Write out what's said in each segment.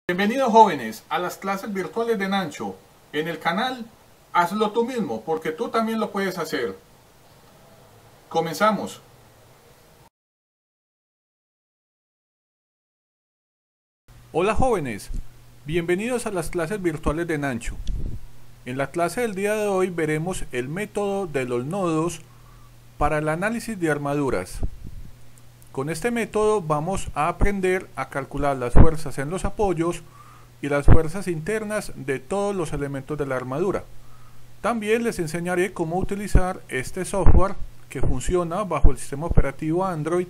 Bienvenidos jóvenes a las clases virtuales de Nancho. En el canal Hazlo tú mismo, porque tú también lo puedes hacer. Comenzamos. Hola jóvenes, bienvenidos a las clases virtuales de Nancho. En la clase del día de hoy veremos el método de los nodos para el análisis de armaduras. Con este método vamos a aprender a calcular las fuerzas en los apoyos y las fuerzas internas de todos los elementos de la armadura. También les enseñaré cómo utilizar este software que funciona bajo el sistema operativo Android,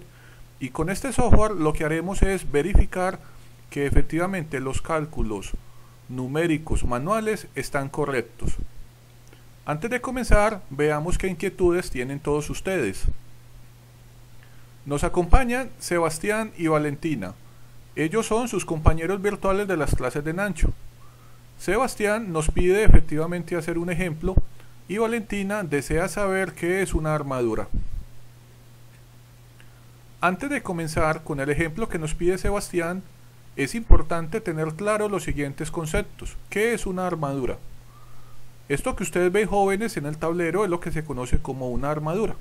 y con este software lo que haremos es verificar que efectivamente los cálculos numéricos manuales están correctos. Antes de comenzar, veamos qué inquietudes tienen todos ustedes. Nos acompañan Sebastián y Valentina. Ellos son sus compañeros virtuales de las clases de Nancho. Sebastián nos pide efectivamente hacer un ejemplo y Valentina desea saber qué es una armadura. Antes de comenzar con el ejemplo que nos pide Sebastián, es importante tener claro los siguientes conceptos. ¿Qué es una armadura? Esto que ustedes ven jóvenes en el tablero es lo que se conoce como una armadura.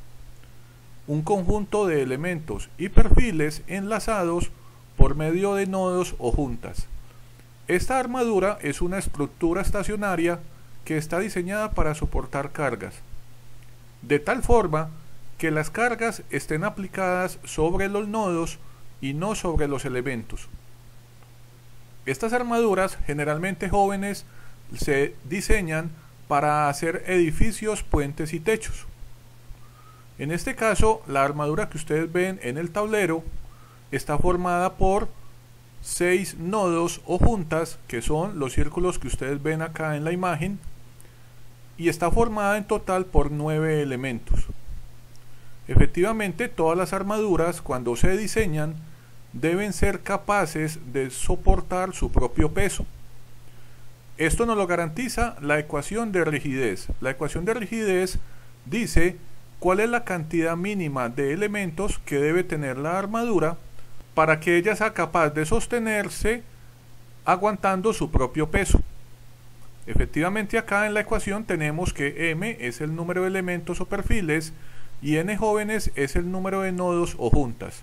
Un conjunto de elementos y perfiles enlazados por medio de nodos o juntas. Esta armadura es una estructura estacionaria que está diseñada para soportar cargas, de tal forma que las cargas estén aplicadas sobre los nodos y no sobre los elementos. Estas armaduras, generalmente jóvenes, se diseñan para hacer edificios, puentes y techos. En este caso, la armadura que ustedes ven en el tablero está formada por 6 nodos o juntas, que son los círculos que ustedes ven acá en la imagen, y está formada en total por 9 elementos. Efectivamente, todas las armaduras, cuando se diseñan, deben ser capaces de soportar su propio peso. Esto nos lo garantiza la ecuación de rigidez. La ecuación de rigidez dice cuál es la cantidad mínima de elementos que debe tener la armadura para que ella sea capaz de sostenerse aguantando su propio peso. Efectivamente, acá en la ecuación tenemos que M es el número de elementos o perfiles y N jóvenes es el número de nodos o juntas.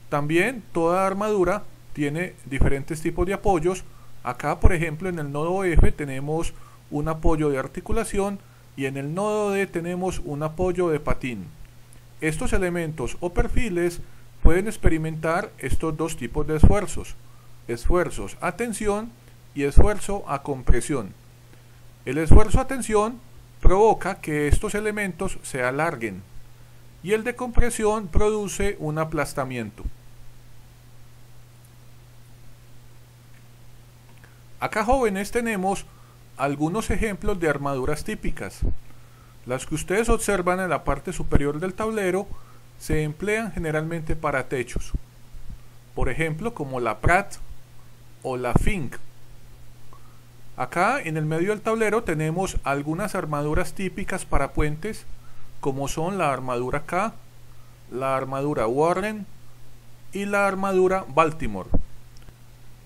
También toda armadura tiene diferentes tipos de apoyos. Acá, por ejemplo, en el nodo F tenemos un apoyo de articulación y en el nodo D tenemos un apoyo de patín. Estos elementos o perfiles pueden experimentar estos dos tipos de esfuerzos: esfuerzos a tensión y esfuerzo a compresión. El esfuerzo a tensión provoca que estos elementos se alarguen y el de compresión produce un aplastamiento. Acá, jóvenes, tenemos algunos ejemplos de armaduras típicas. Las que ustedes observan en la parte superior del tablero se emplean generalmente para techos, por ejemplo como la Pratt o la Fink. Acá en el medio del tablero tenemos algunas armaduras típicas para puentes, como son la armadura K, la armadura Warren y la armadura Baltimore.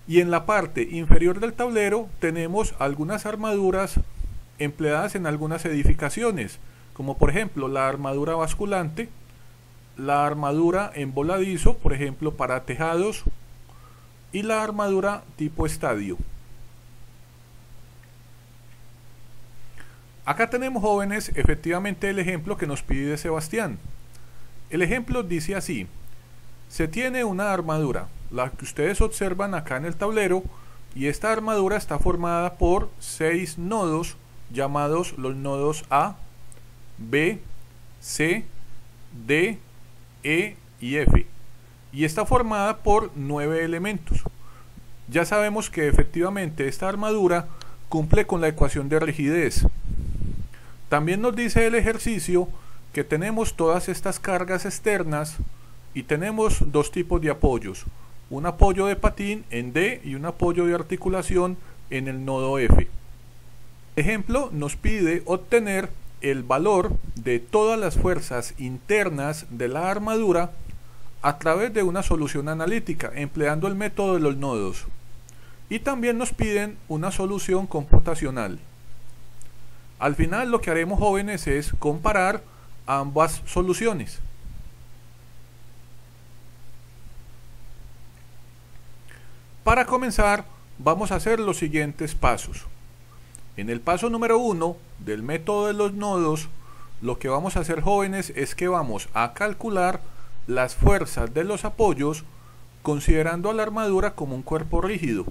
Y en la parte inferior del tablero tenemos algunas armaduras empleadas en algunas edificaciones, como por ejemplo la armadura basculante, la armadura en voladizo, por ejemplo para tejados, y la armadura tipo estadio. Acá tenemos, jóvenes, efectivamente el ejemplo que nos pide Sebastián. El ejemplo dice así: se tiene una armadura, la que ustedes observan acá en el tablero, y esta armadura está formada por 6 nodos llamados los nodos A, B, C, D, E y F, y está formada por 9 elementos. Ya sabemos que efectivamente esta armadura cumple con la ecuación de rigidez. También nos dice el ejercicio que tenemos todas estas cargas externas y tenemos dos tipos de apoyos: un apoyo de patín en D y un apoyo de articulación en el nodo F. Ejemplo, nos pide obtener el valor de todas las fuerzas internas de la armadura a través de una solución analítica empleando el método de los nodos. y también nos piden una solución computacional. Al final lo que haremos, jóvenes, es comparar ambas soluciones. Para comenzar, vamos a hacer los siguientes pasos. En el paso número 1 del método de los nodos, lo que vamos a hacer, jóvenes, es que vamos a calcular las fuerzas de los apoyos considerando a la armadura como un cuerpo rígido.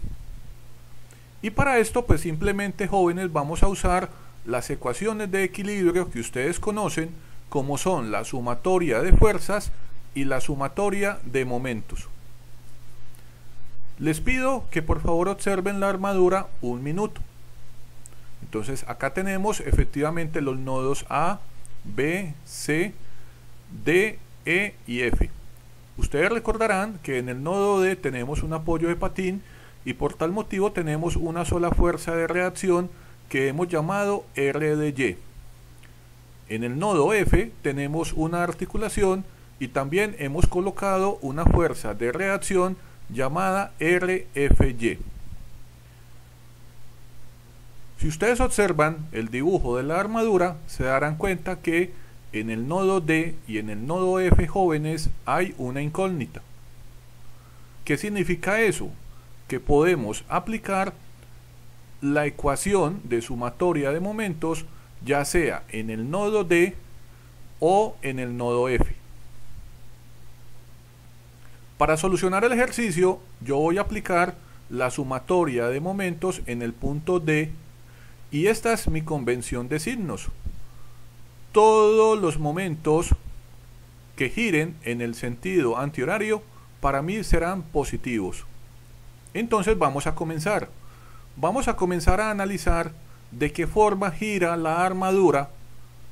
Y para esto, pues simplemente, jóvenes, vamos a usar las ecuaciones de equilibrio que ustedes conocen, como son la sumatoria de fuerzas y la sumatoria de momentos. Les pido que por favor observen la armadura un minuto. Entonces acá tenemos efectivamente los nodos A, B, C, D, E y F. Ustedes recordarán que en el nodo D tenemos un apoyo de patín y por tal motivo tenemos una sola fuerza de reacción que hemos llamado R de Y. En el nodo F tenemos una articulación y también hemos colocado una fuerza de reacción llamada RFY. Si ustedes observan el dibujo de la armadura, se darán cuenta que en el nodo D y en el nodo F, jóvenes, hay una incógnita. ¿Qué significa eso? Que podemos aplicar la ecuación de sumatoria de momentos ya sea en el nodo D o en el nodo F. Para solucionar el ejercicio, yo voy a aplicar la sumatoria de momentos en el punto D y esta es mi convención de signos. Todos los momentos que giren en el sentido antihorario para mí serán positivos. Entonces vamos a comenzar. Vamos a comenzar a analizar de qué forma gira la armadura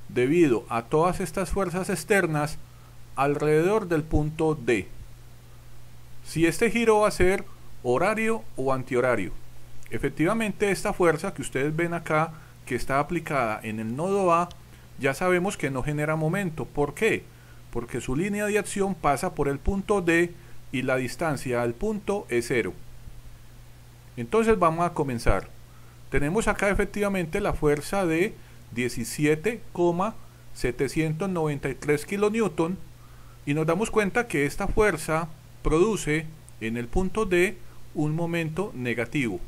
debido a todas estas fuerzas externas alrededor del punto D. Si este giro va a ser horario o antihorario. Efectivamente, esta fuerza que ustedes ven acá, que está aplicada en el nodo A, ya sabemos que no genera momento. ¿Por qué? Porque su línea de acción pasa por el punto D y la distancia al punto es 0. Entonces vamos a comenzar. Tenemos acá efectivamente la fuerza de 17,793 kN y nos damos cuenta que esta fuerza produce en el punto D un momento negativo.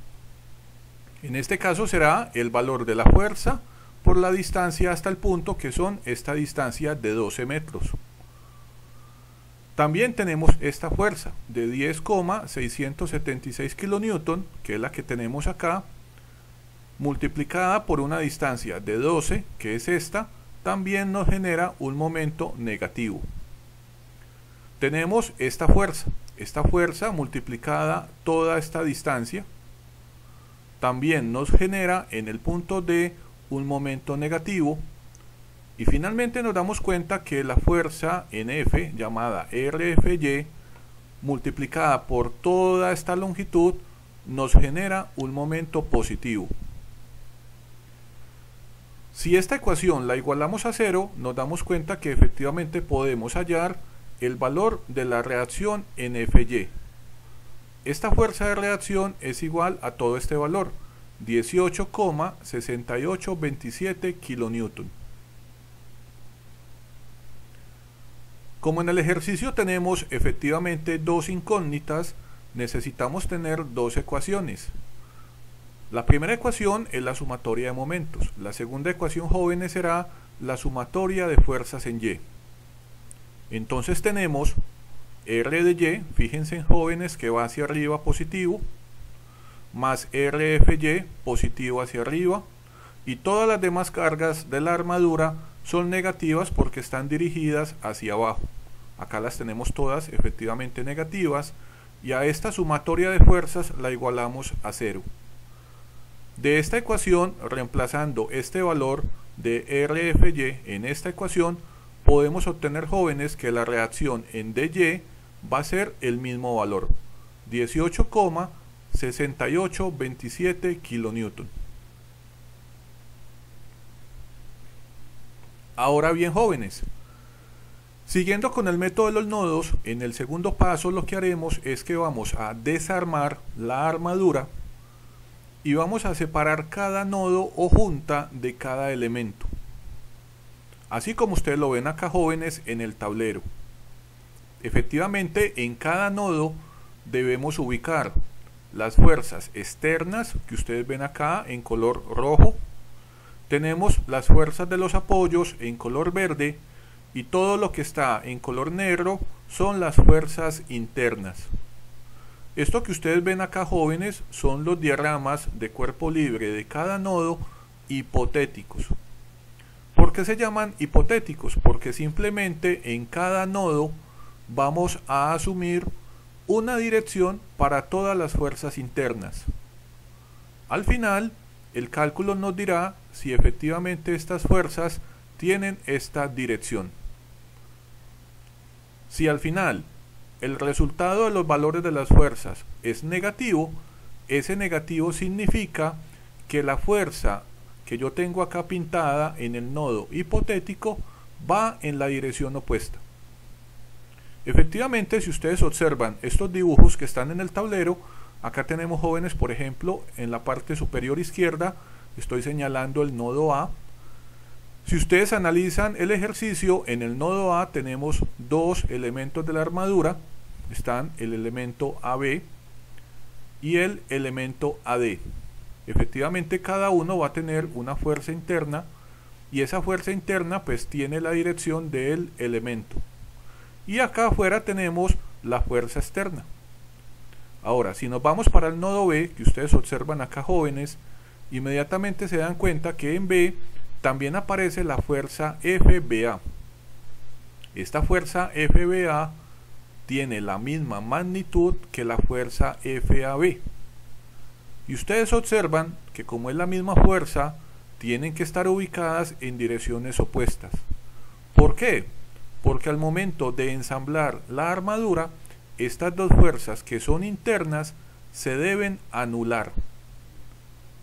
En este caso será el valor de la fuerza por la distancia hasta el punto, que son esta distancia de 12 metros. También tenemos esta fuerza de 10,676 kN, que es la que tenemos acá, multiplicada por una distancia de 12, que es esta, también nos genera un momento negativo. Tenemos esta fuerza multiplicada toda esta distancia, también nos genera en el punto D un momento negativo. Y finalmente nos damos cuenta que la fuerza en F, llamada RFY, multiplicada por toda esta longitud, nos genera un momento positivo. Si esta ecuación la igualamos a 0, nos damos cuenta que efectivamente podemos hallar el valor de la reacción en FY. Esta fuerza de reacción es igual a todo este valor, 18,6827 kN. Como en el ejercicio tenemos efectivamente dos incógnitas, necesitamos tener dos ecuaciones. La primera ecuación es la sumatoria de momentos. La segunda ecuación, jóvenes, será la sumatoria de fuerzas en Y. Entonces tenemos R de Y, fíjense, jóvenes, que va hacia arriba positivo, más RFY positivo hacia arriba, y todas las demás cargas de la armadura son negativas porque están dirigidas hacia abajo. Acá las tenemos todas efectivamente negativas y a esta sumatoria de fuerzas la igualamos a 0. De esta ecuación, reemplazando este valor de RFY en esta ecuación, podemos obtener, jóvenes, que la reacción en DY va a ser el mismo valor, 18,6827 kN. Ahora bien, jóvenes, siguiendo con el método de los nodos, en el segundo paso lo que haremos es que vamos a desarmar la armadura y vamos a separar cada nodo o junta de cada elemento. Así como ustedes lo ven acá, jóvenes, en el tablero. Efectivamente, en cada nodo debemos ubicar las fuerzas externas que ustedes ven acá en color rojo. Tenemos las fuerzas de los apoyos en color verde y todo lo que está en color negro son las fuerzas internas. Esto que ustedes ven acá, jóvenes, son los diagramas de cuerpo libre de cada nodo hipotéticos. ¿Por qué se llaman hipotéticos? Porque simplemente en cada nodo vamos a asumir una dirección para todas las fuerzas internas. Al final, el cálculo nos dirá si efectivamente estas fuerzas tienen esta dirección. Si al final el resultado de los valores de las fuerzas es negativo, ese negativo significa que la fuerza que yo tengo acá pintada en el nodo hipotético va en la dirección opuesta. Efectivamente, si ustedes observan estos dibujos que están en el tablero, acá tenemos, jóvenes, por ejemplo, en la parte superior izquierda estoy señalando el nodo A. Si ustedes analizan el ejercicio, en el nodo A tenemos dos elementos de la armadura. Están el elemento AB y el elemento AD. Efectivamente, cada uno va a tener una fuerza interna y esa fuerza interna pues tiene la dirección del elemento. Y acá afuera tenemos la fuerza externa. Ahora, si nos vamos para el nodo B, que ustedes observan acá, jóvenes, inmediatamente se dan cuenta que en B también aparece la fuerza FBA. Esta fuerza FBA tiene la misma magnitud que la fuerza FAB. Y ustedes observan que como es la misma fuerza, tienen que estar ubicadas en direcciones opuestas. ¿Por qué? Porque al momento de ensamblar la armadura, estas dos fuerzas que son internas se deben anular.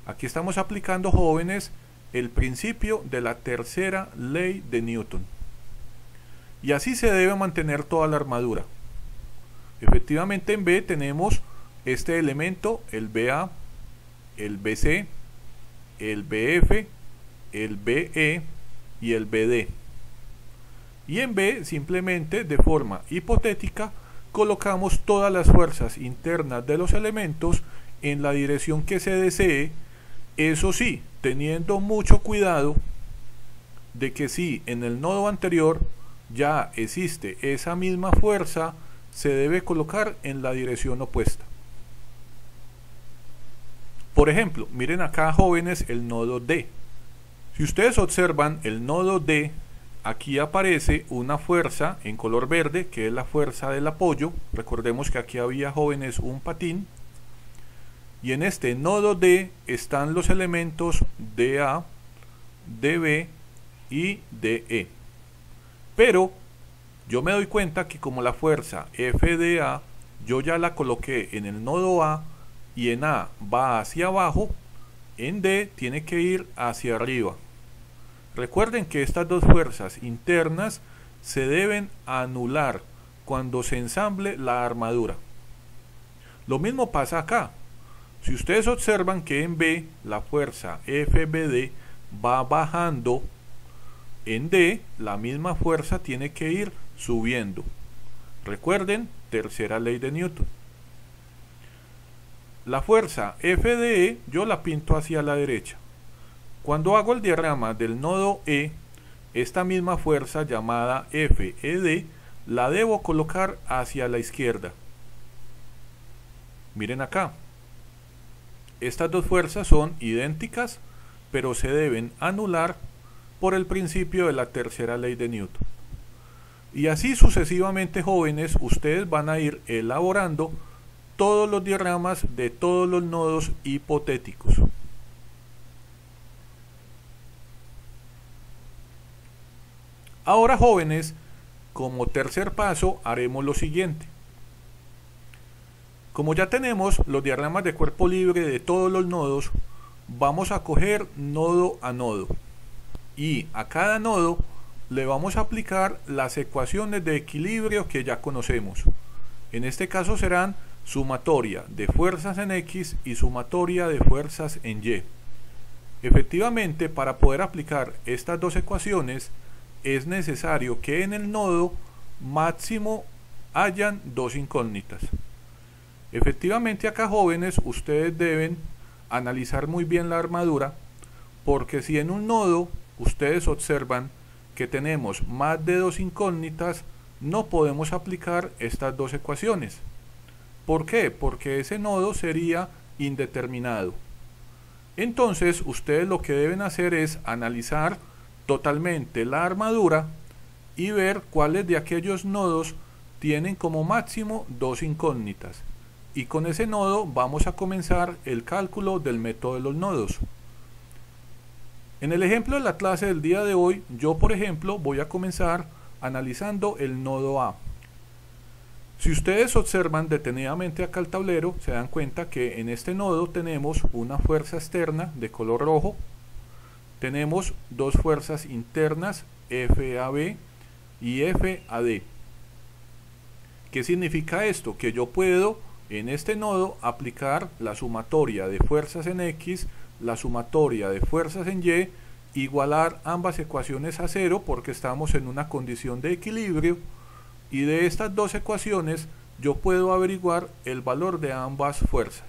Aquí estamos aplicando, jóvenes, el principio de la tercera ley de Newton. Y así se debe mantener toda la armadura. Efectivamente, en B tenemos este elemento, el BA, el BC, el BF, el BE y el BD. Y en B, simplemente de forma hipotética, colocamos todas las fuerzas internas de los elementos en la dirección que se desee, eso sí, teniendo mucho cuidado de que si en el nodo anterior ya existe esa misma fuerza, se debe colocar en la dirección opuesta. Por ejemplo, miren acá, jóvenes, el nodo D. Si ustedes observan el nodo D, aquí aparece una fuerza en color verde, que es la fuerza del apoyo. Recordemos que aquí había, jóvenes, un patín. Y en este nodo D están los elementos DA, DB y DE. Pero yo me doy cuenta que como la fuerza FDA yo ya la coloqué en el nodo A y en A va hacia abajo, en D tiene que ir hacia arriba. Recuerden que estas dos fuerzas internas se deben anular cuando se ensamble la armadura. Lo mismo pasa acá. Si ustedes observan que en B la fuerza FBD va bajando, en D la misma fuerza tiene que ir subiendo. Recuerden, tercera ley de Newton. La fuerza FDE yo la pinto hacia la derecha. Cuando hago el diagrama del nodo E, esta misma fuerza llamada FED la debo colocar hacia la izquierda. Miren acá. Estas dos fuerzas son idénticas, pero se deben anular por el principio de la tercera ley de Newton. Y así sucesivamente, jóvenes, ustedes van a ir elaborando todos los diagramas de todos los nodos hipotéticos. Ahora, jóvenes, como tercer paso haremos lo siguiente. Como ya tenemos los diagramas de cuerpo libre de todos los nodos, vamos a coger nodo a nodo. Y a cada nodo le vamos a aplicar las ecuaciones de equilibrio que ya conocemos. En este caso serán sumatoria de fuerzas en X y sumatoria de fuerzas en Y. Efectivamente, para poder aplicar estas dos ecuaciones es necesario que en el nodo máximo hayan dos incógnitas. Efectivamente acá, jóvenes, ustedes deben analizar muy bien la armadura, porque si en un nodo ustedes observan que tenemos más de dos incógnitas, no podemos aplicar estas dos ecuaciones. ¿Por qué? Porque ese nodo sería indeterminado. Entonces ustedes lo que deben hacer es analizar totalmente la armadura y ver cuáles de aquellos nodos tienen como máximo dos incógnitas, y con ese nodo vamos a comenzar el cálculo del método de los nodos. En el ejemplo de la clase del día de hoy, yo por ejemplo voy a comenzar analizando el nodo A. Si ustedes observan detenidamente acá el tablero, se dan cuenta que en este nodo tenemos una fuerza externa de color rojo, tenemos dos fuerzas internas, FAB y FAD. ¿Qué significa esto? Que yo puedo en este nodo aplicar la sumatoria de fuerzas en X, la sumatoria de fuerzas en Y, igualar ambas ecuaciones a cero porque estamos en una condición de equilibrio, y de estas dos ecuaciones yo puedo averiguar el valor de ambas fuerzas.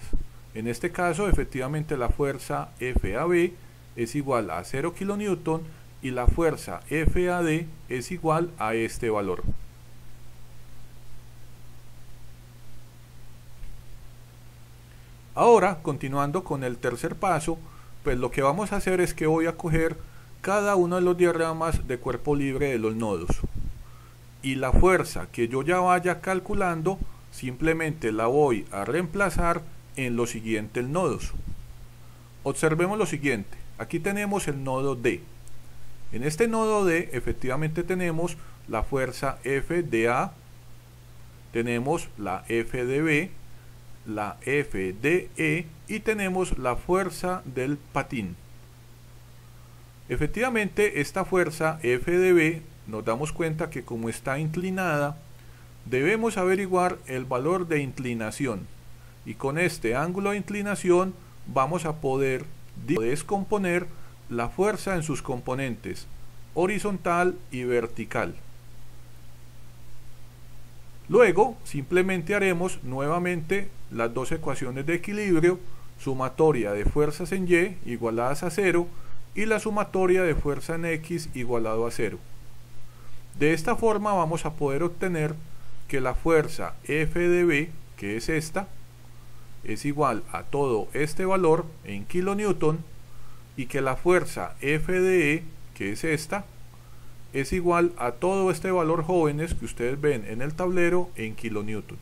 En este caso, efectivamente, la fuerza FAB es igual a 0 kN y la fuerza FAD es igual a este valor. Ahora, continuando con el tercer paso, pues lo que vamos a hacer es que voy a coger cada uno de los diagramas de cuerpo libre de los nodos, y la fuerza que yo ya vaya calculando simplemente la voy a reemplazar en los siguientes nodos. Observemos lo siguiente. Aquí tenemos el nodo D. En este nodo D efectivamente tenemos la fuerza F de A, tenemos la F de B, la F de E y tenemos la fuerza del patín. Efectivamente, esta fuerza F de B nos damos cuenta que como está inclinada, debemos averiguar el valor de inclinación, y con este ángulo de inclinación vamos a poder descomponer la fuerza en sus componentes horizontal y vertical. Luego simplemente haremos nuevamente las dos ecuaciones de equilibrio, sumatoria de fuerzas en Y igualadas a 0 y la sumatoria de fuerza en X igualado a 0. De esta forma vamos a poder obtener que la fuerza F de B, que es esta, es igual a todo este valor en kilonewton, y que la fuerza F de E, que es esta, es igual a todo este valor, jóvenes, que ustedes ven en el tablero en kilonewton.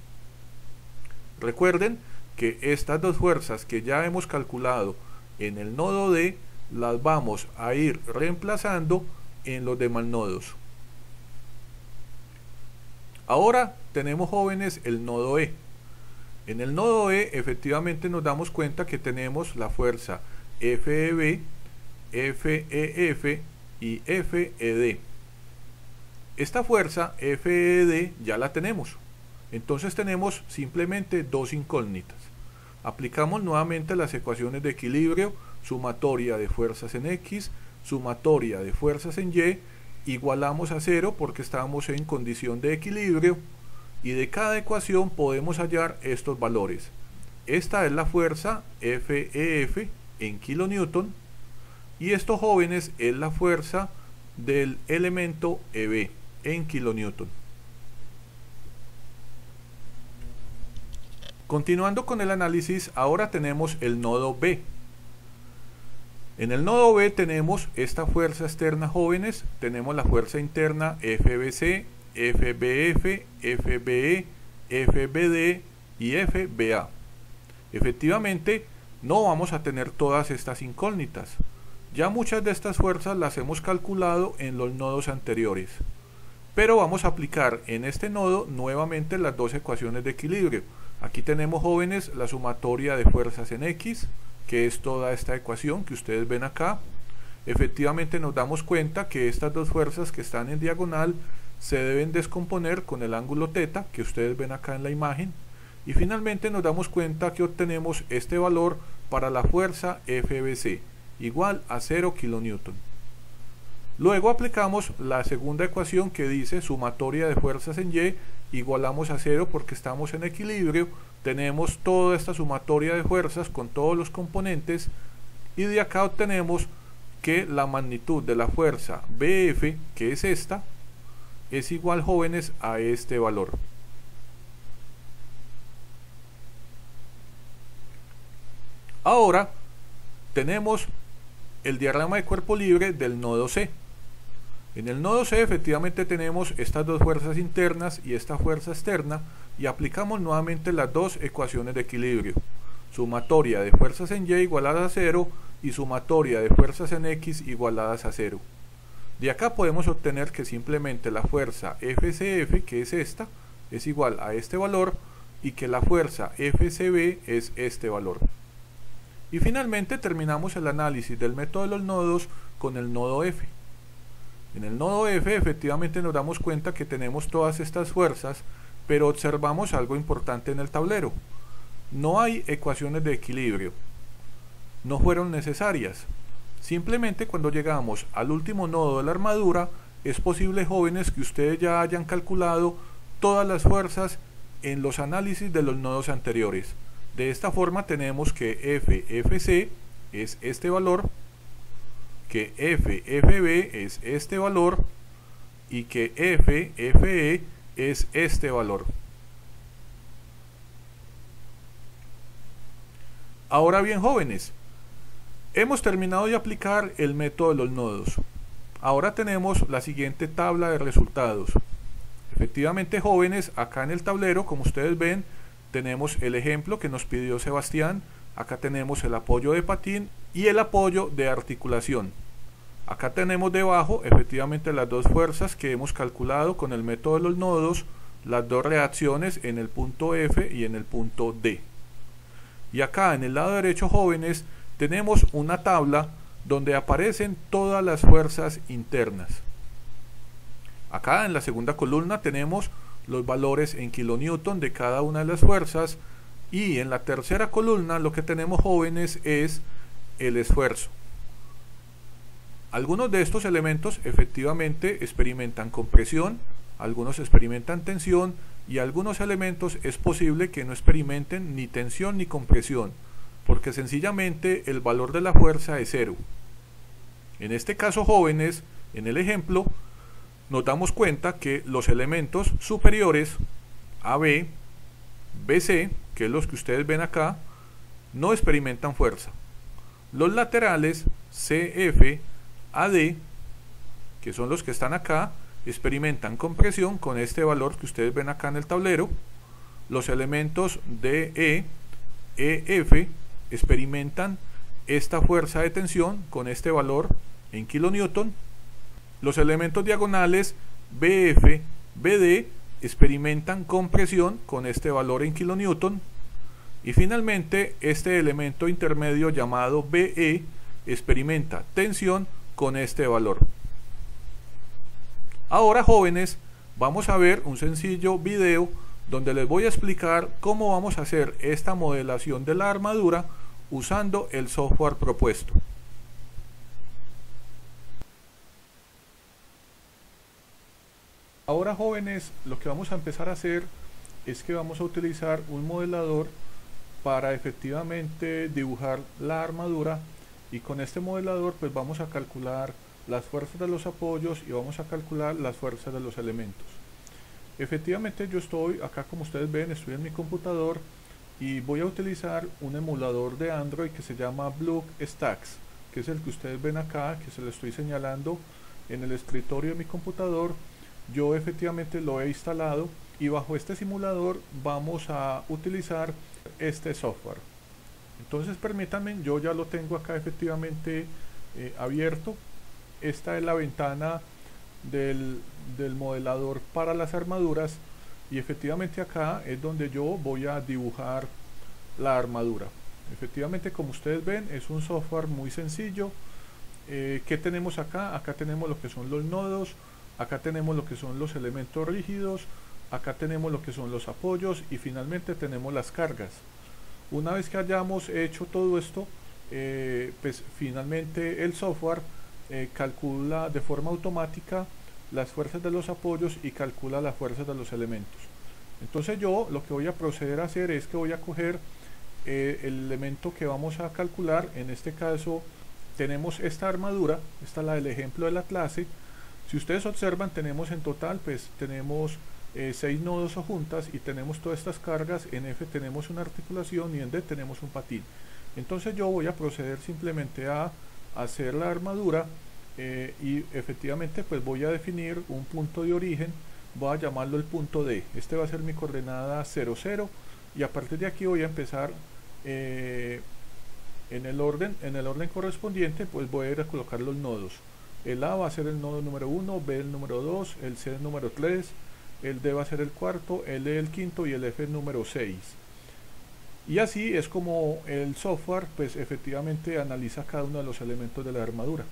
Recuerden que estas dos fuerzas que ya hemos calculado en el nodo D las vamos a ir reemplazando en los demás nodos. Ahora tenemos, jóvenes, el nodo E. En el nodo E efectivamente nos damos cuenta que tenemos la fuerza FEB, FEF y FED. Esta fuerza FED ya la tenemos, entonces tenemos simplemente dos incógnitas. Aplicamos nuevamente las ecuaciones de equilibrio, sumatoria de fuerzas en X, sumatoria de fuerzas en Y, igualamos a 0 porque estamos en condición de equilibrio, y de cada ecuación podemos hallar estos valores. Esta es la fuerza FEF en kilonewton, y esto, jóvenes, es la fuerza del elemento EB en kilonewton. Continuando con el análisis, ahora tenemos el nodo B. En el nodo B tenemos esta fuerza externa, jóvenes, tenemos la fuerza interna FBC, FBF, FBE, FBD y FBA. Efectivamente, no vamos a tener todas estas incógnitas. Ya muchas de estas fuerzas las hemos calculado en los nodos anteriores, pero vamos a aplicar en este nodo nuevamente las dos ecuaciones de equilibrio. Aquí tenemos, jóvenes, la sumatoria de fuerzas en X, que es toda esta ecuación que ustedes ven acá. Efectivamente nos damos cuenta que estas dos fuerzas que están en diagonal se deben descomponer con el ángulo θ que ustedes ven acá en la imagen, Y finalmente nos damos cuenta que obtenemos este valor para la fuerza FBC, igual a 0 kN. Luego aplicamos la segunda ecuación que dice sumatoria de fuerzas en Y, igualamos a 0 porque estamos en equilibrio, tenemos toda esta sumatoria de fuerzas con todos los componentes y de acá obtenemos que la magnitud de la fuerza BF, que es esta, es igual, jóvenes, a este valor. Ahora tenemos el diagrama de cuerpo libre del nodo C. En el nodo C efectivamente tenemos estas dos fuerzas internas y esta fuerza externa y aplicamos nuevamente las dos ecuaciones de equilibrio. Sumatoria de fuerzas en Y igualadas a 0 y sumatoria de fuerzas en X igualadas a 0. De acá podemos obtener que simplemente la fuerza FCF, que es esta, es igual a este valor y que la fuerza FCB es este valor. Y finalmente terminamos el análisis del método de los nodos con el nodo F. En el nodo F efectivamente nos damos cuenta que tenemos todas estas fuerzas, pero observamos algo importante en el tablero. No hay ecuaciones de equilibrio. No fueron necesarias. Simplemente cuando llegamos al último nodo de la armadura, es posible, jóvenes, que ustedes ya hayan calculado todas las fuerzas en los análisis de los nodos anteriores. De esta forma tenemos que FFC es este valor, que FFB es este valor y que FFE es este valor. Ahora bien, jóvenes, hemos terminado de aplicar el método de los nodos. Ahora tenemos la siguiente tabla de resultados. Efectivamente, jóvenes, acá en el tablero, como ustedes ven, tenemos el ejemplo que nos pidió Sebastián. Acá tenemos el apoyo de patín y el apoyo de articulación. Acá tenemos debajo efectivamente las dos fuerzas que hemos calculado con el método de los nodos, las dos reacciones en el punto F y en el punto D. Y acá en el lado derecho, jóvenes, tenemos una tabla donde aparecen todas las fuerzas internas. Acá en la segunda columna tenemos los valores en kilonewton de cada una de las fuerzas y en la tercera columna lo que tenemos, jóvenes, es el esfuerzo. Algunos de estos elementos efectivamente experimentan compresión, algunos experimentan tensión y algunos elementos es posible que no experimenten ni tensión ni compresión, porque sencillamente el valor de la fuerza es 0. En este caso, jóvenes, en el ejemplo, nos damos cuenta que los elementos superiores AB, BC, que es los que ustedes ven acá, no experimentan fuerza. Los laterales CF, AD, que son los que están acá, experimentan compresión con este valor que ustedes ven acá en el tablero. Los elementos DE, EF experimentan esta fuerza de tensión con este valor en kilonewton. Los elementos diagonales BF, BD experimentan compresión con este valor en kilonewton. Y finalmente este elemento intermedio llamado BE experimenta tensión con este valor. Ahora, jóvenes, vamos a ver un sencillo video donde les voy a explicar cómo vamos a hacer esta modelación de la armadura usando el software propuesto. Ahora, jóvenes, lo que vamos a empezar a hacer es que vamos a utilizar un modelador para efectivamente dibujar la armadura, y con este modelador pues vamos a calcular las fuerzas de los apoyos y vamos a calcular las fuerzas de los elementos. Efectivamente yo estoy acá, como ustedes ven, estoy en mi computador y voy a utilizar un emulador de Android que se llama BlockStacks, que es el que ustedes ven acá, que se lo estoy señalando en el escritorio de mi computador. Yo efectivamente lo he instalado y bajo este simulador vamos a utilizar este software. Entonces permítanme, yo ya lo tengo acá efectivamente abierto. Esta es la ventana del modelador para las armaduras y efectivamente acá es donde yo voy a dibujar la armadura. Efectivamente, como ustedes ven, es un software muy sencillo. ¿Qué tenemos acá? Acá tenemos lo que son los nodos, acá tenemos lo que son los elementos rígidos, acá tenemos lo que son los apoyos y finalmente tenemos las cargas. Una vez que hayamos hecho todo esto, pues finalmente el software calcula de forma automática las fuerzas de los apoyos y calcula las fuerzas de los elementos. Entonces yo lo que voy a proceder a hacer es que voy a coger el elemento que vamos a calcular. En este caso tenemos esta armadura, esta es la del ejemplo de la clase. Si ustedes observan, tenemos en total, pues tenemos 6 nodos o juntas y tenemos todas estas cargas. En F tenemos una articulación y en D tenemos un patín. Entonces yo voy a proceder simplemente a hacer la armadura y efectivamente pues voy a definir un punto de origen. Voy a llamarlo el punto D. Este va a ser mi coordenada 0, 0 y a partir de aquí voy a empezar en el orden correspondiente, pues voy a ir a colocar los nodos. El A va a ser el nodo número 1, B el número 2, el C el número 3, el D va a ser el cuarto, el E el quinto y el F el número 6. Y así es como el software pues efectivamente analiza cada uno de los elementos de la armadura.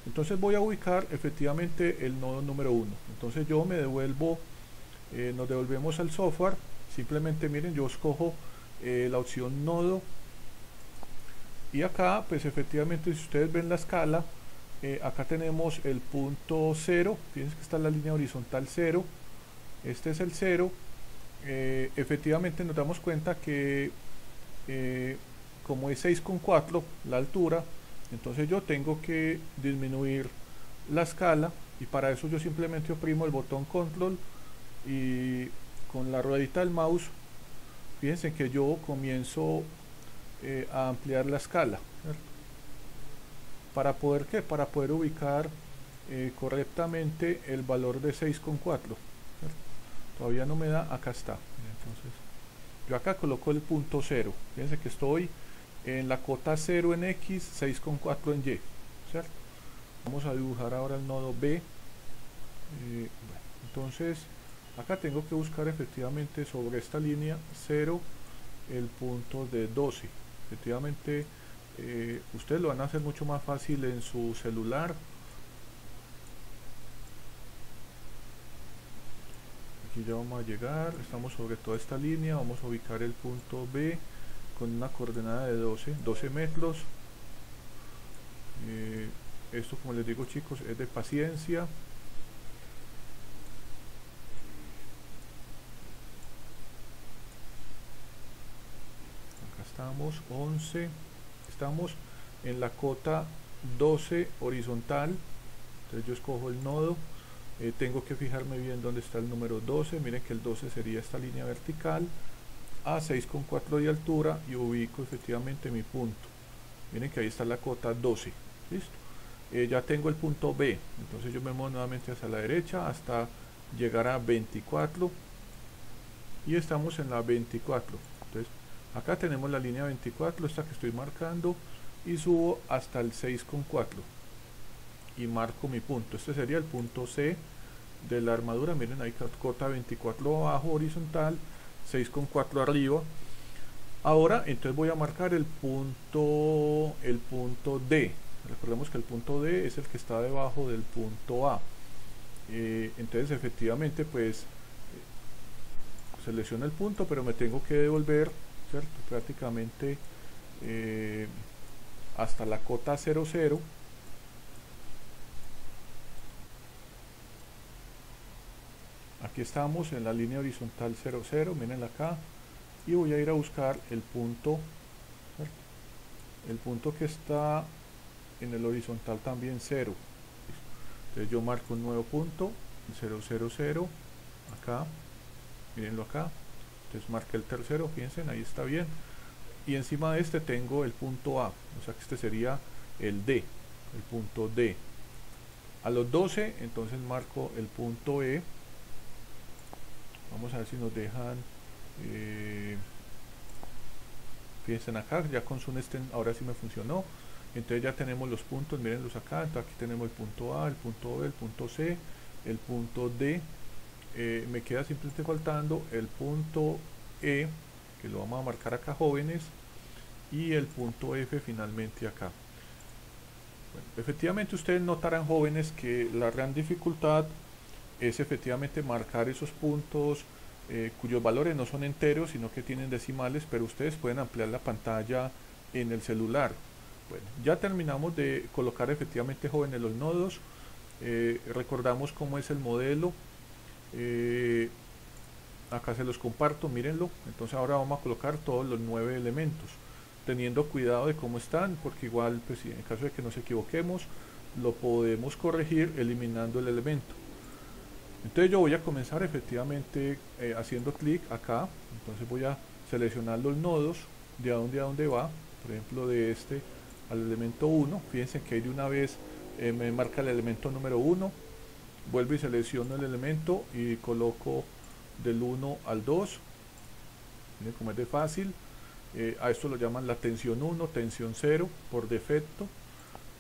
Entonces voy a ubicar efectivamente el nodo número 1. Entonces yo me devuelvo, nos devolvemos al software. Simplemente miren, yo escojo la opción nodo. Y acá pues efectivamente si ustedes ven la escala, acá tenemos el punto 0. Fíjense que está la línea horizontal 0. Este es el 0. Efectivamente nos damos cuenta que como es 6,4 la altura, entonces yo tengo que disminuir la escala y para eso yo simplemente oprimo el botón control y con la ruedita del mouse, fíjense que yo comienzo a ampliar la escala, ¿cierto? ¿Para poder qué? Para poder ubicar correctamente el valor de 6,4. Todavía no me da, acá está. Entonces yo acá coloco el punto 0. Fíjense que estoy en la cota 0 en X, 6,4 en Y, ¿cierto? Vamos a dibujar ahora el nodo B. Bueno, entonces acá tengo que buscar efectivamente sobre esta línea 0 el punto de 12. Efectivamente ustedes lo van a hacer mucho más fácil en su celular. Aquí ya vamos a llegar, estamos sobre toda esta línea, vamos a ubicar el punto B con una coordenada de 12 metros. Esto, como les digo chicos, es de paciencia. Acá estamos, 11, estamos en la cota 12 horizontal. Entonces yo escojo el nodo. Tengo que fijarme bien dónde está el número 12. Miren que el 12 sería esta línea vertical a 6,4 de altura y ubico efectivamente mi punto. Miren que ahí está la cota 12. Listo. Ya tengo el punto B. Entonces yo me muevo nuevamente hacia la derecha hasta llegar a 24 y estamos en la 24. Entonces acá tenemos la línea 24, esta que estoy marcando, y subo hasta el 6,4 y marco mi punto. Este sería el punto C de la armadura. Miren ahí, cota 24 abajo horizontal, 6,4 arriba. Ahora entonces voy a marcar el punto D. Recordemos que el punto D es el que está debajo del punto A. Entonces efectivamente pues selecciono el punto, pero me tengo que devolver, ¿cierto? Prácticamente hasta la cota 0, 0. Aquí estamos en la línea horizontal 0, 0, miren acá, y voy a ir a buscar el punto, ¿cierto? El punto que está en el horizontal también 0. Entonces yo marco un nuevo punto, 0, 0, 0, acá, mírenlo acá. Entonces marqué el tercero, fíjense, ahí está bien. Y encima de este tengo el punto A, o sea que este sería el D, el punto D. A los 12, entonces marco el punto E. Vamos a ver si nos dejan. Fíjense acá, ya con su ahora sí me funcionó. Entonces ya tenemos los puntos, mírenlos acá. Entonces aquí tenemos el punto A, el punto B, el punto C, el punto D. Me queda simplemente faltando el punto E, que lo vamos a marcar acá, jóvenes, y el punto F finalmente acá. Bueno, efectivamente ustedes notarán, jóvenes, que la gran dificultad es efectivamente marcar esos puntos cuyos valores no son enteros, sino que tienen decimales, pero ustedes pueden ampliar la pantalla en el celular. Bueno, ya terminamos de colocar efectivamente, jóvenes, los nodos. Recordamos cómo es el modelo. Acá se los comparto, mírenlo. Entonces ahora vamos a colocar todos los 9 elementos, teniendo cuidado de cómo están, porque igual, pues, en caso de que nos equivoquemos, lo podemos corregir eliminando el elemento. Entonces yo voy a comenzar efectivamente haciendo clic acá. Entonces voy a seleccionar los nodos de a dónde va, por ejemplo de este al elemento 1. Fíjense que de una vez me marca el elemento número 1. Vuelvo y selecciono el elemento y coloco del 1 al 2. Miren cómo es de fácil. A esto lo llaman la tensión 1, tensión 0 por defecto.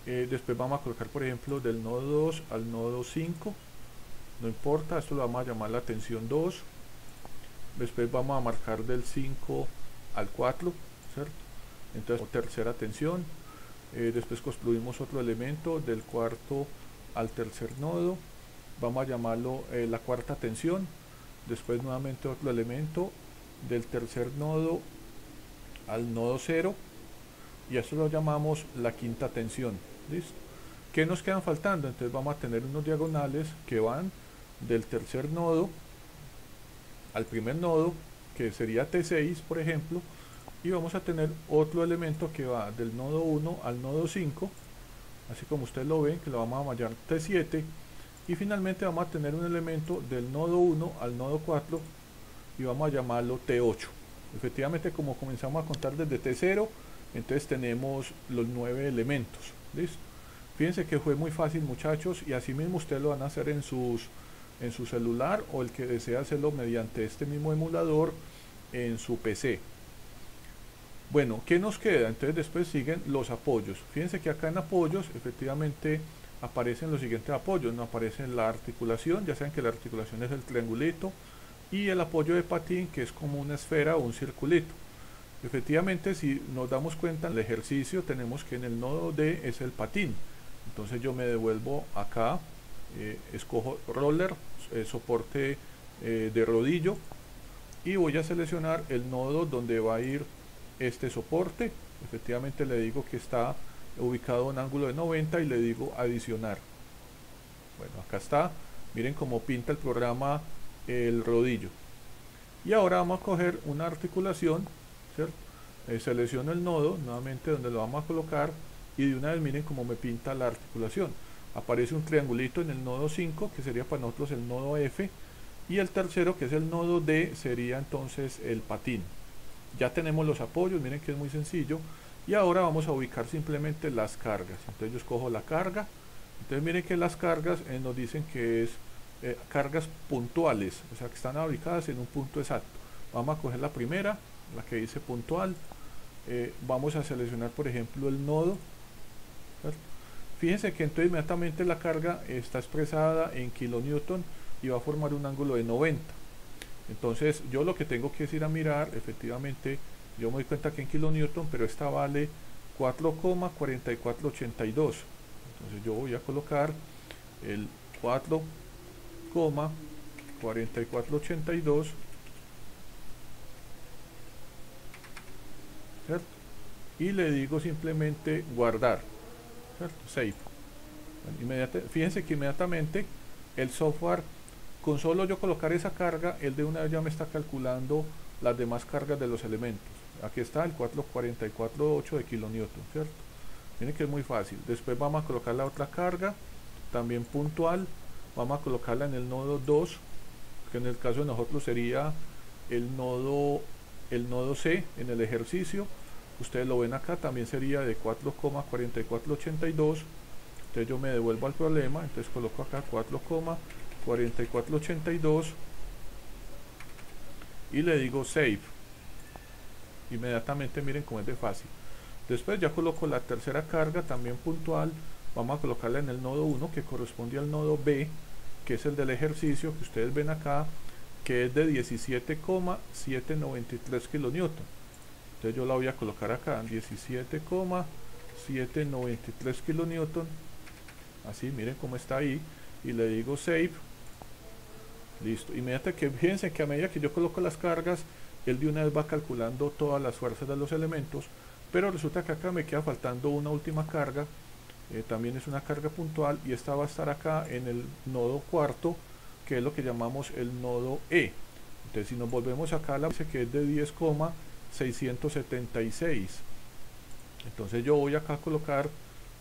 Después vamos a colocar, por ejemplo, del nodo 2 al nodo 5. No importa, esto lo vamos a llamar la tensión 2. Después vamos a marcar del 5 al 4, ¿cierto? Entonces, tercera tensión. Después construimos otro elemento del cuarto al tercer nodo. Vamos a llamarlo la cuarta tensión. Después nuevamente otro elemento del tercer nodo al nodo 0. Y esto lo llamamos la quinta tensión. ¿Listo? ¿Qué nos quedan faltando? Entonces vamos a tener unos diagonales que van del tercer nodo al primer nodo, que sería T6, por ejemplo, y vamos a tener otro elemento que va del nodo 1 al nodo 5, así como ustedes lo ven, que lo vamos a llamar T7, y finalmente vamos a tener un elemento del nodo 1 al nodo 4 y vamos a llamarlo T8. Efectivamente, como comenzamos a contar desde T0, entonces tenemos los 9 elementos. ¿Listo? Fíjense que fue muy fácil, muchachos, y así mismo ustedes lo van a hacer en su celular, o el que desea hacerlo mediante este mismo emulador en su PC. Bueno, ¿qué nos queda? Entonces después siguen los apoyos. Fíjense que acá en apoyos efectivamente aparecen los siguientes apoyos. No aparece la articulación, ya saben que la articulación es el triangulito, y el apoyo de patín, que es como una esfera o un circulito. Efectivamente, si nos damos cuenta en el ejercicio, tenemos que en el nodo D es el patín. Entonces yo me devuelvo acá, escojo roller, soporte de rodillo, y voy a seleccionar el nodo donde va a ir este soporte. Efectivamente le digo que está ubicado en ángulo de 90 y le digo adicionar. Bueno, acá está, miren cómo pinta el programa el rodillo. Y ahora vamos a coger una articulación, ¿cierto? Selecciono el nodo nuevamente donde lo vamos a colocar, y de una vez miren cómo me pinta la articulación. Aparece un triangulito en el nodo 5, que sería para nosotros el nodo F, y el tercero, que es el nodo D, sería entonces el patín. Ya tenemos los apoyos, miren que es muy sencillo, y ahora vamos a ubicar simplemente las cargas. Entonces yo escojo la carga. Entonces miren que las cargas nos dicen que es cargas puntuales, o sea que están ubicadas en un punto exacto. Vamos a coger la primera, la que dice puntual. Vamos a seleccionar, por ejemplo, el nodo, ¿cierto? Fíjense que entonces inmediatamente la carga está expresada en kilonewton y va a formar un ángulo de 90. Entonces yo lo que tengo que es ir a mirar, efectivamente, yo me doy cuenta que en kilonewton, pero esta vale 4,4482. Entonces yo voy a colocar el 4,4482, ¿cierto? Y le digo simplemente guardar, ¿cierto? Save. Bueno, fíjense que inmediatamente el software, con solo yo colocar esa carga, él de una vez ya me está calculando las demás cargas de los elementos. Aquí está el 4,44,8 de kilonewton, ¿cierto? Miren que es muy fácil. Después vamos a colocar la otra carga, también puntual. Vamos a colocarla en el nodo 2, que en el caso de nosotros sería el nodo C en el ejercicio. Ustedes lo ven acá, también sería de 4,4482. Entonces yo me devuelvo al problema, entonces coloco acá 4,4482 y le digo save. Inmediatamente miren cómo es de fácil. Después ya coloco la tercera carga, también puntual. Vamos a colocarla en el nodo 1, que corresponde al nodo B, que es el del ejercicio, que ustedes ven acá, que es de 17,793 kilonewton. Entonces yo la voy a colocar acá, 17,793 kilonewton. Así, miren cómo está ahí. Y le digo save. Listo. Inmediatamente que fíjense que a medida que yo coloco las cargas, él de una vez va calculando todas las fuerzas de los elementos, pero resulta que acá me queda faltando una última carga, también es una carga puntual, y esta va a estar acá en el nodo cuarto, que es lo que llamamos el nodo E. Entonces si nos volvemos acá, la dice que es de 10,676. Entonces yo voy acá a colocar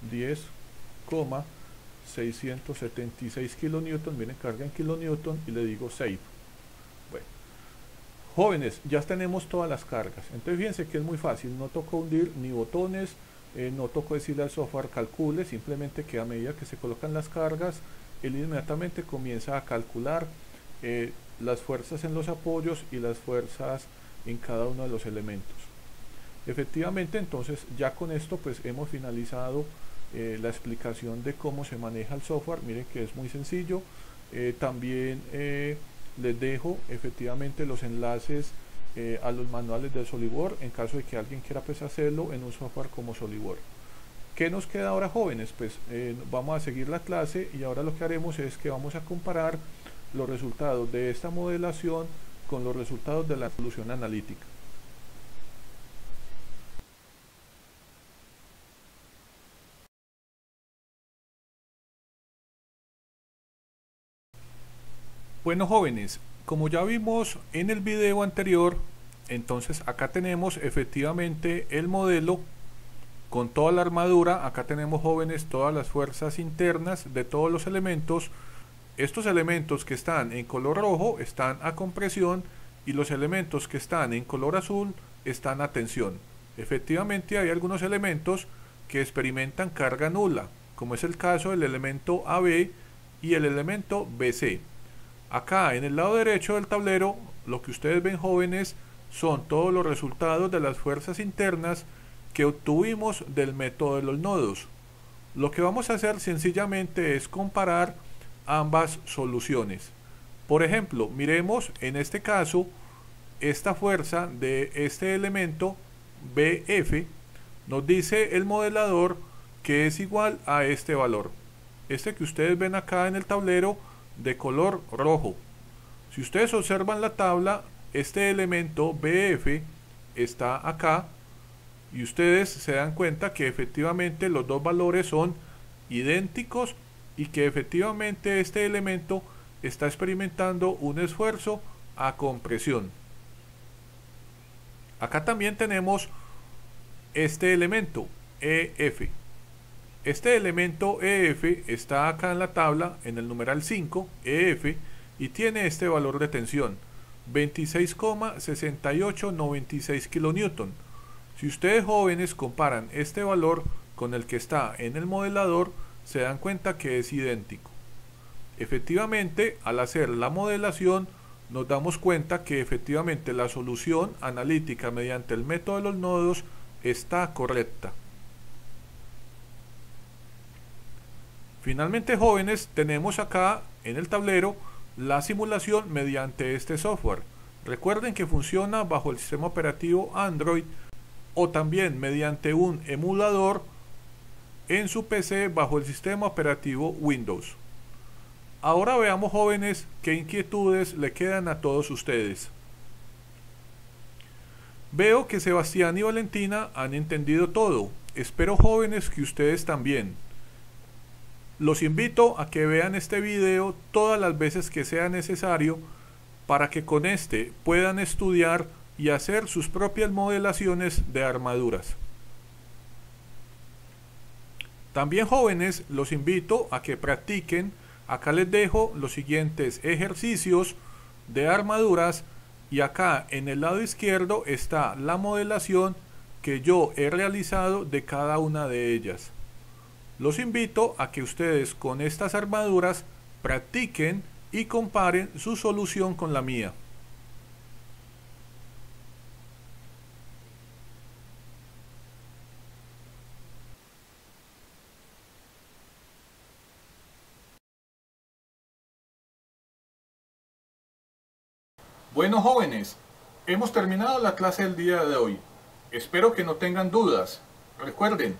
10,676 kilonewton, miren, carga en kilonewton, y le digo save. Bueno, jóvenes, ya tenemos todas las cargas. Entonces fíjense que es muy fácil, no toco hundir ni botones, no toco decirle al software calcule, simplemente que a medida que se colocan las cargas, él inmediatamente comienza a calcular las fuerzas en los apoyos y las fuerzas en cada uno de los elementos. Efectivamente, entonces ya con esto pues hemos finalizado la explicación de cómo se maneja el software. Miren que es muy sencillo. También les dejo efectivamente los enlaces a los manuales de SolidWorks en caso de que alguien quiera pues hacerlo en un software como SolidWorks. ¿Qué nos queda ahora, jóvenes? Pues vamos a seguir la clase, y ahora lo que haremos es que vamos a comparar los resultados de esta modelación con los resultados de la solución analítica. Bueno, jóvenes, como ya vimos en el video anterior, entonces acá tenemos efectivamente el modelo con toda la armadura. Acá tenemos, jóvenes, todas las fuerzas internas de todos los elementos. Estos elementos que están en color rojo están a compresión, y los elementos que están en color azul están a tensión. Efectivamente hay algunos elementos que experimentan carga nula, como es el caso del elemento AB y el elemento BC. Acá en el lado derecho del tablero, lo que ustedes ven, jóvenes, son todos los resultados de las fuerzas internas que obtuvimos del método de los nodos. Lo que vamos a hacer sencillamente es comparar ambas soluciones. Por ejemplo, miremos en este caso esta fuerza de este elemento BF. Nos dice el modelador que es igual a este valor, este que ustedes ven acá en el tablero de color rojo. Si ustedes observan la tabla, este elemento BF está acá, y ustedes se dan cuenta que efectivamente los dos valores son idénticos, y que efectivamente este elemento está experimentando un esfuerzo a compresión. Acá también tenemos este elemento EF. Este elemento EF está acá en la tabla en el numeral 5, EF, y tiene este valor de tensión, 26,6896 kilonewton. Si ustedes, jóvenes, comparan este valor con el que está en el modelador, se dan cuenta que es idéntico. Efectivamente, al hacer la modelación, nos damos cuenta que efectivamente la solución analítica mediante el método de los nodos está correcta. Finalmente, jóvenes, tenemos acá en el tablero la simulación mediante este software. Recuerden que funciona bajo el sistema operativo Android, o también mediante un emulador en su PC bajo el sistema operativo Windows. Ahora veamos, jóvenes, qué inquietudes le quedan a todos ustedes. Veo que Sebastián y Valentina han entendido todo. Espero, jóvenes, que ustedes también. Los invito a que vean este video todas las veces que sea necesario, para que con este puedan estudiar y hacer sus propias modelaciones de armaduras. También, jóvenes, los invito a que practiquen. Acá les dejo los siguientes ejercicios de armaduras, y acá en el lado izquierdo está la modelación que yo he realizado de cada una de ellas. Los invito a que ustedes con estas armaduras practiquen y comparen su solución con la mía. Bueno, jóvenes, hemos terminado la clase del día de hoy. Espero que no tengan dudas. Recuerden,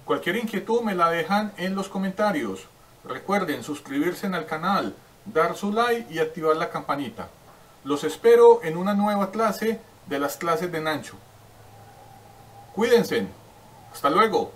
cualquier inquietud me la dejan en los comentarios. Recuerden suscribirse al canal, dar su like y activar la campanita. Los espero en una nueva clase de las clases de Nancho. Cuídense. Hasta luego.